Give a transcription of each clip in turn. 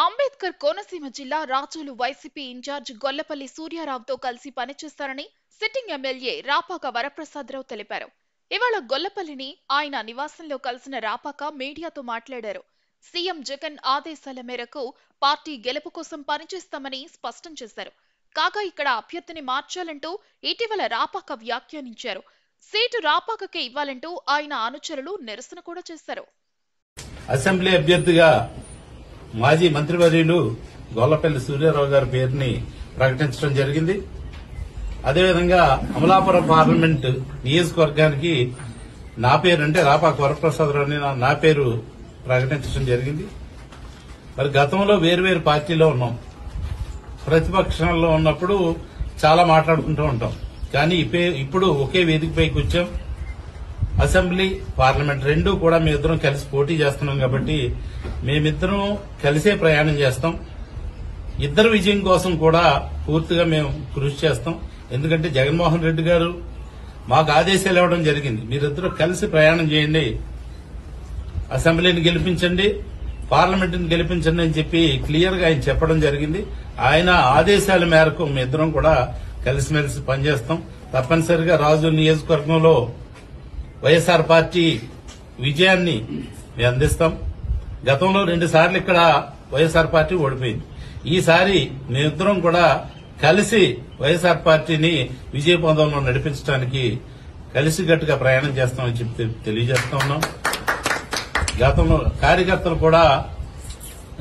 అంబేద్కర్ కోనసీమ జిల్లా Razole YCP incharge Gollapalli సూర్యారావుతో కలిసి పనిచేస్తారని sitting MLA Rapaka Varaprasad Rao తెలిపారు. ఇవాళ గొల్లపల్లిని ఆయన నివాసంలో కలిసిన రాపాక మీడియాతో మాట్లాడారు. సీఎం జగన్ ఆదేశాల మేరకు పార్టీ గెలుపు కోసం పనిచేస్తామని స్పష్టం చేశారు. కాగా ఇక్కడ అభ్యర్థిని మార్చాలంటూ ఇటీవల రాపాక వ్యాఖ్యానించారు. సీటు రాపాకకే ఇవ్వాలంటూ ఆయన అనుచరులు నిరసన కూడా చేశారు. అసెంబ్లీ అభ్యర్థిగా మాజీ మంత్రివర్యులు గొల్లపల్లి సూర్యారావు గారి పేరుని ప్రకటించడం జరిగింది. అదేవిధంగా అమలాపురం పార్లమెంట్ నియోజకవర్గానికి నా పేరు అంటే రాపాక వరప్రసాదరావు అని నా పేరు ప్రకటించడం జరిగింది. మరి గతంలో వేరువేరు పార్టీలో ఉన్నాం. ప్రతిపక్షంలో ఉన్నప్పుడు చాలా మాట్లాడుకుంటూ ఉంటాం. కానీ ఇప్పుడు ఒకే వేదికపైకి వచ్చాం. అసెంబ్లీ పార్లమెంట్ రెండూ కూడా మేమిద్దరం కలిసి పోటీ చేస్తున్నాం కాబట్టి మేమిద్దరం కలిసే ప్రయాణం చేస్తాం. ఇద్దరు విజయం కోసం కూడా పూర్తిగా మేము కృషి చేస్తాం. ఎందుకంటే జగన్మోహన్ రెడ్డి గారు మాకు ఆదేశాలు ఇవ్వడం జరిగింది. మీరిద్దరూ కలిసి ప్రయాణం చేయండి, అసెంబ్లీని గెలిపించండి, పార్లమెంటుని గెలిపించండి అని చెప్పి క్లియర్ గా ఆయన చెప్పడం జరిగింది. ఆయన ఆదేశాల మేరకు మేమిద్దరం కూడా కలిసిమెలిసి పనిచేస్తాం. తప్పనిసరిగా రాజు నియోజకవర్గంలో వైఎస్ఆర్ పార్టీ విజయాన్ని మేము అందిస్తాం. గతంలో 2 సార్లు ఇక్కడ వైఎస్ఆర్ పార్టీ ఓడిపోయింది. ఈసారి మేమిద్దరం కూడా కలిసి వైఎస్ఆర్ పార్టీని విజయపథంలో నడిపించడానికి కలిసికట్టుగా ప్రయాణం చేస్తామని చెప్పి తెలియజేస్తా ఉన్నాం. గతంలో కార్యకర్తలు కూడా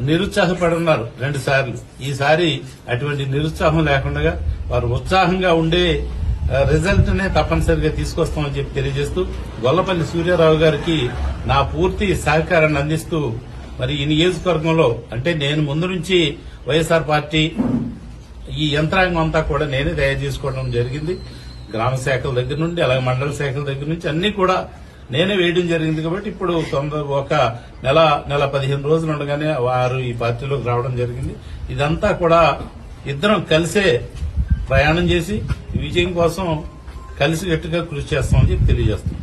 నిరుత్సాహపడి ఉన్నారు 2 సార్లు. ఈసారి అటువంటి నిరుత్సాహం లేకుండా వారు ఉత్సాహంగా ఉండే రిజల్ట్ నే తప్పనిసరిగా తీసుకొస్తామని చెప్పి తెలియజేస్తూ గొల్లపల్లి సూర్యారావు గారికి నా పూర్తి సహకారాన్ని అందిస్తూ మరి ఈ నియోజకవర్గంలో అంటే నేను ముందు నుంచి వైఎస్ఆర్ పార్టీ ఈ యంత్రాంగం అంతా కూడా నేనే తయారు చేసుకోవడం జరిగింది. గ్రామ శాఖల దగ్గర నుండి అలాగే మండల శాఖల దగ్గర నుంచి అన్ని కూడా నేనే వేయడం జరిగింది. కాబట్టి ఇప్పుడు ఒక నెల 15 రోజులు ఉండగానే వారు ఈ పార్టీలోకి రావడం జరిగింది. ఇదంతా కూడా ఇద్దరం కలిసే ప్రయాణం చేసి విజయం కోసం కలిసికట్టుగా కృషి చేస్తామని చెప్పి తెలియజేస్తాం.